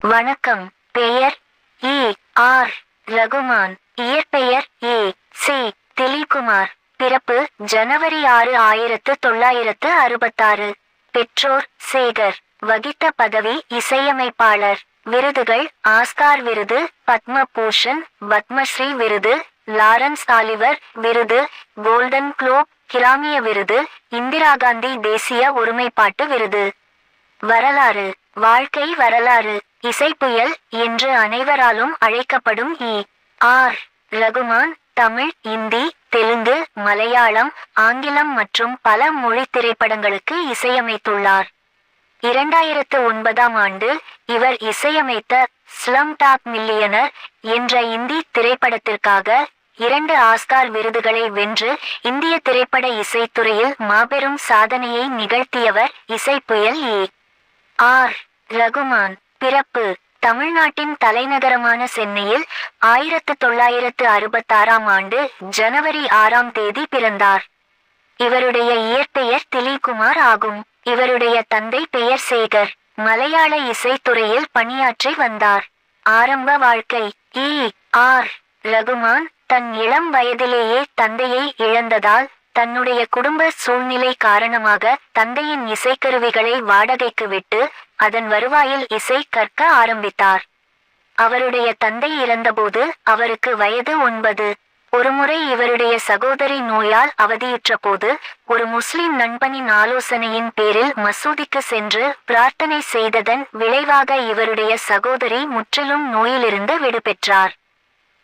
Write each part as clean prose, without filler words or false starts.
வணக்கம். பெயர் ஏ. ஆர். ரகுமான். இயற்பெயர் ஏ. சி. திலீப்குமார். பிறப்பு ஜனவரி 6, 1966. பெற்றோர் சேகர். வகித்த பதவி இசையமைப்பாளர். விருதுகள்: ஆஸ்கார் விருது, பத்ம பூஷன், பத்மஸ்ரீ விருது, லாரன்ஸ் ஆலிவர் விருது, கோல்டன் குளோப், கிராமிய விருது, இந்திரா காந்தி தேசிய ஒருமைப்பாட்டு விருது. வரலாறு: வாழ்க்கை வரலாறு. இசைப்புயல் என்று அனைவராலும் அழைக்கப்படும் ஏ. ஆர். ரகுமான் தமிழ், இந்தி, தெலுங்கு, மலையாளம், ஆங்கிலம் மற்றும் பல மொழி திரைப்படங்களுக்கு இசையமைத்துள்ளார். 2009ஆம் ஆண்டு இவர் இசையமைத்த ஸ்லம்டாக் மில்லியனர் என்ற இந்தி திரைப்படத்திற்காக 2 ஆஸ்கார் விருதுகளை வென்று இந்திய திரைப்பட இசைத்துறையில் மாபெரும் சாதனையை நிகழ்த்தியவர் இசைப்புயல் ஏ. ஆர். ரகுமான். பிறப்பு தமிழ்நாட்டின் தலைநகரமான சென்னையில் 1966ஆம் ஆண்டு ஜனவரி 6ஆம் தேதி பிறந்தார். இவருடைய இயற்பெயர் திலீப்குமார் ஆகும். இவருடைய தந்தை பெயர் சேகர். மலையாள இசைத்துறையில் பணியாற்றி வந்தார். ஆரம்ப வாழ்க்கை: ஏ. ஆர். ரகுமான் தன் இளம் வயதிலேயே தந்தையை இழந்ததால் தன்னுடைய குடும்ப சூழ்நிலை காரணமாக தந்தையின் இசைக்கருவிகளை வாடகைக்கு விட்டு அதன் வருவாயில் இசை கற்க ஆரம்பித்தார். அவருடைய தந்தை இறந்தபோது அவருக்கு வயது 9. ஒருமுறை இவருடைய சகோதரி நோயால் அவதியுற்றபோது ஒரு முஸ்லிம் நண்பனின் ஆலோசனையின் பேரில் மசூதிக்கு சென்று பிரார்த்தனை செய்ததன் விளைவாக இவருடைய சகோதரி முற்றிலும் நோயிலிருந்து விடுபெற்றார்.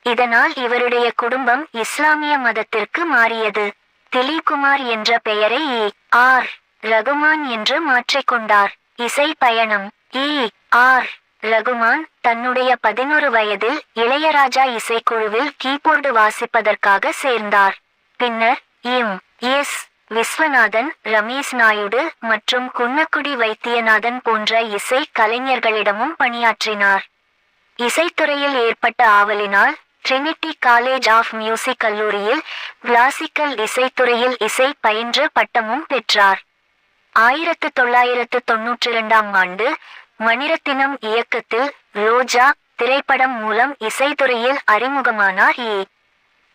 இதனால் இவருடைய குடும்பம் இஸ்லாமிய மதத்திற்கு மாறியது. திலீப்குமார் என்ற பெயரை ஏ. ஆர். ரகுமான் என்று மாற்றிக்கொண்டார். இசை பயணம்: ஏ. ஆர். ரகுமான் தன்னுடைய 11 வயதில் இளையராஜா இசைக்குழுவில் கீபோர்டு வாசிப்பதற்காக சேர்ந்தார். பின்னர் எம். எஸ். விஸ்வநாதன், ரமேஷ் நாயுடு மற்றும் குன்னக்குடி வைத்தியநாதன் போன்ற இசை கலைஞர்களிடமும் பணியாற்றினார். இசைத்துறையில் ஏற்பட்ட ஆவலினால் ட்ரினிட்டி காலேஜ் ஆஃப் மியூசிக் கல்லூரியில் கிளாசிக்கல் இசைத்துறையில் இசை பயின்று பட்டமும் பெற்றார். 1992ஆம் ஆண்டு மணிரத்தினம் இயக்கத்தில் ரோஜா திரைப்படம் மூலம் இசைத்துறையில் அறிமுகமானார் ஏ.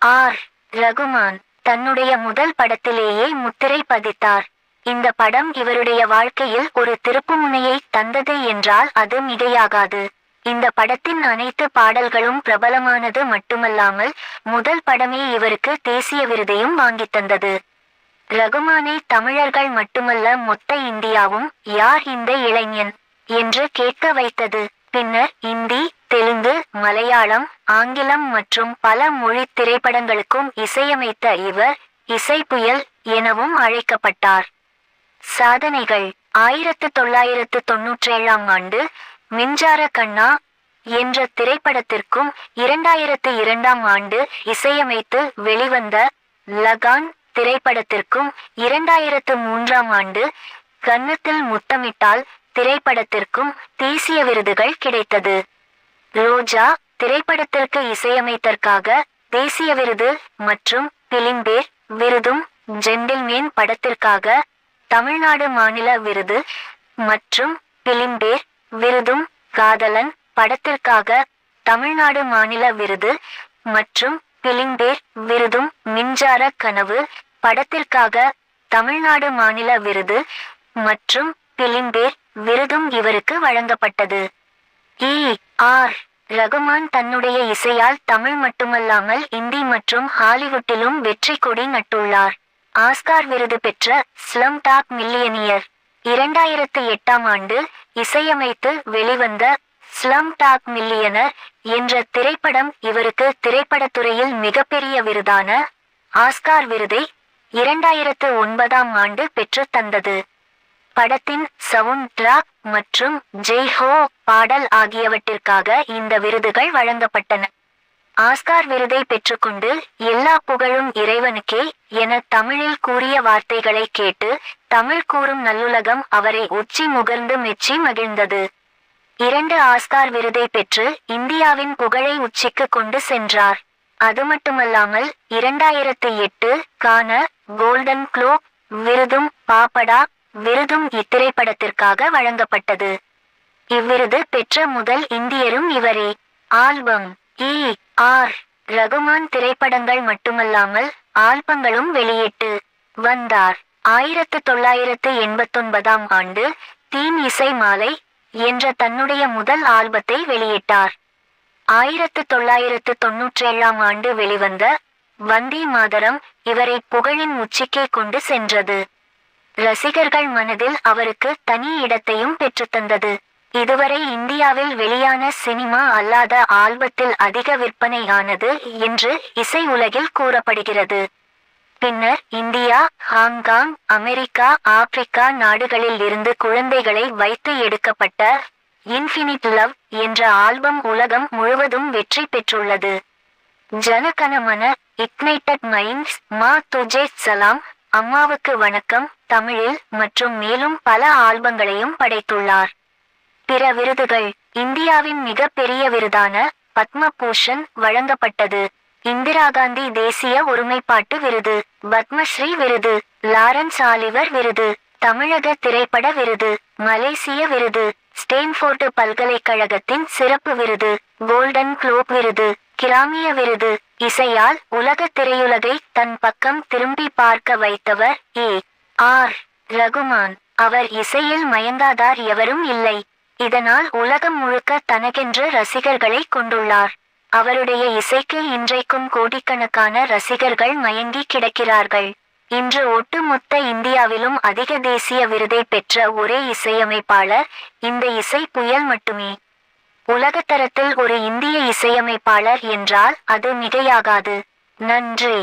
ஆர். ரகுமான். தன்னுடைய முதல் படத்திலேயே முத்திரை பதித்தார். இந்த படம் இவருடைய வாழ்க்கையில் ஒரு திருப்புமுனையை தந்தது என்றால் அது மிகையாகாது. இந்த படத்தின் அனைத்து பாடல்களும் பிரபலமானது மட்டுமல்லாமல் முதல் படமே இவருக்கு தேசிய விருதையும் வாங்கித் தந்தது. ரகுமானை தமிழர்கள் மட்டுமல்ல மொத்த இந்தியாவும் யார் இந்த இளைஞன் என்று கேட்க வைத்தது. பின்னர் இந்தி, தெலுங்கு, மலையாளம், ஆங்கிலம் மற்றும் பல மொழி திரைப்படங்களுக்கும் இசையமைத்த இவர் இசைப்புயல் எனவும் அழைக்கப்பட்டார். சாதனைகள்: 1997ஆம் ஆண்டு மின்சார கண்ணா என்ற திரைப்படத்திற்கும் 2002ஆம் ஆண்டு இசையமைத்து வெளிவந்த லகான் திரைப்படத்திற்கும் 2003ஆம் ஆண்டு கன்னத்தில் முத்தமிட்டால் திரைப்படத்திற்கும் தேசிய விருதுகள் கிடைத்தது. ரோஜா திரைப்படத்திற்கு இசையமைத்தற்காக தேசிய விருது மற்றும் பிலிம்பேர் விருதும், ஜென்டில்மேன் படத்திற்காக தமிழ்நாடு மாநில விருது மற்றும் பிலிம்பேர் விருதும், காதலன் படத்திற்காக தமிழ்நாடு மாநில விருது மற்றும் பிலிம்பேர் விருதும், மின்சார கனவு படத்திற்காக தமிழ்நாடு மாநில விருது மற்றும் பிலிம்பேர் விருதும் இவருக்கு வழங்கப்பட்டது. ஏ. ஆர். ரகுமான் தன்னுடைய இசையால் தமிழ் மட்டுமல்லாமல் இந்தி மற்றும் ஹாலிவுட்டிலும் வெற்றி கொடி நட்டுள்ளார். ஆஸ்கார் விருது பெற்ற ஸ்லம்டாக் மில்லியனியர் 2008ஆம் ஆண்டு இசையமைத்து வெளிவந்த ஸ்லம்டாக் மில்லியனர் என்ற திரைப்படம் இவருக்கு திரைப்படத்துறையில் மிகப்பெரிய விருதான ஆஸ்கார் விருதை 2009ஆம் ஆண்டு பெற்றுத் தந்தது. படத்தின் சவுண்ட் டிராக் மற்றும் ஜெய் ஹோ பாடல் ஆகியவற்றிற்காக இந்த விருதுகள் வழங்கப்பட்டன. ஆஸ்கார் விருதை பெற்றுக்கொண்டு எல்லா புகழும் இறைவனுக்கே என தமிழில் கூறிய வார்த்தைகளை கேட்டு தமிழ் கூறும் நல்லுலகம் அவரை உச்சி முகர்ந்து மெச்சி மகிழ்ந்தது. 2 ஆஸ்கார் விருதை பெற்று இந்தியாவின் புகழை உச்சிக்கு கொண்டு சென்றார். அது மட்டுமல்லாமல் 2008 கான கோல்டன் குளோப் விருதும் பாப்படா விருதும் இத்திரைப்படத்திற்காக வழங்கப்பட்டது. இவ்விருது பெற்ற முதல் இந்தியரும் இவரே. ஆல்பம் ஆர் ரகுமான் திரைப்படங்கள் மட்டுமல்லாமல் ஆல்பங்களும் வெளியிட்டு வந்தார். 1989ஆம் ஆண்டு தீம் இசை மாலை என்ற தன்னுடைய முதல் ஆல்பத்தை வெளியிட்டார். 1997ஆம் ஆண்டு வெளிவந்த வந்தே மாதரம் இவரை புகழின் உச்சிக்கே கொண்டு சென்றது. ரசிகர்கள் மனதில் அவருக்கு தனி இடத்தையும் பெற்றுத்தந்தது. இதுவரை இந்தியாவில் வெளியான சினிமா அல்லாத ஆல்பத்தில் அதிக விற்பனையானது என்று இசை உலகில் கூறப்படுகிறது. பின்னர் இந்தியா, ஹாங்காங், அமெரிக்கா, ஆப்பிரிக்கா நாடுகளில் இருந்து குழந்தைகளை வைத்து எடுக்கப்பட்ட இன்ஃபினிட் லவ் என்ற ஆல்பம் உலகம் முழுவதும் வெற்றி பெற்றுள்ளது. ஜனகணமன, இக்னைட்டட் மைண்ட்ஸ், மா துஜே சலாம், அம்மாவுக்கு வணக்கம் தமிழில் மற்றும் மேலும் பல ஆல்பங்களையும் படைத்துள்ளார். பிற விருதுகள்: இந்தியாவின் மிக பெரிய விருதான பத்ம பூஷன் வழங்கப்பட்டது. இந்திரா காந்தி தேசிய ஒருமைப்பாட்டு விருது, பத்மஸ்ரீ விருது, லாரன்ஸ் ஆலிவர் விருது, தமிழக திரைப்பட விருது, மலேசிய விருது, ஸ்டேன்ஃபோர்டு பல்கலைக்கழகத்தின் சிறப்பு விருது, கோல்டன் குளோப் விருது, கிராமிய விருது. இசையால் உலக திரையுலகை தன் பக்கம் திரும்பி பார்க்க வைத்தவர் ஆர் ரகுமான். அவர் இசையில் மயங்காதார் எவரும் இல்லை. இதனால் உலகம் முழுக்க தனக்கென்று ரசிகர்களை கொண்டுள்ளார். அவருடைய இசைக்கு இன்றைக்கும் கோடிக்கணக்கான ரசிகர்கள் மயங்கி கிடக்கிறார்கள். இன்று ஒட்டுமொத்த இந்தியாவிலும் அதிக தேசிய விருதை பெற்ற ஒரே இசையமைப்பாளர் இந்த இசை புயல் மட்டுமே. உலகத்தரத்தில் ஒரு இந்திய இசையமைப்பாளர் என்றால் அது மிகையாகாது. நன்றி.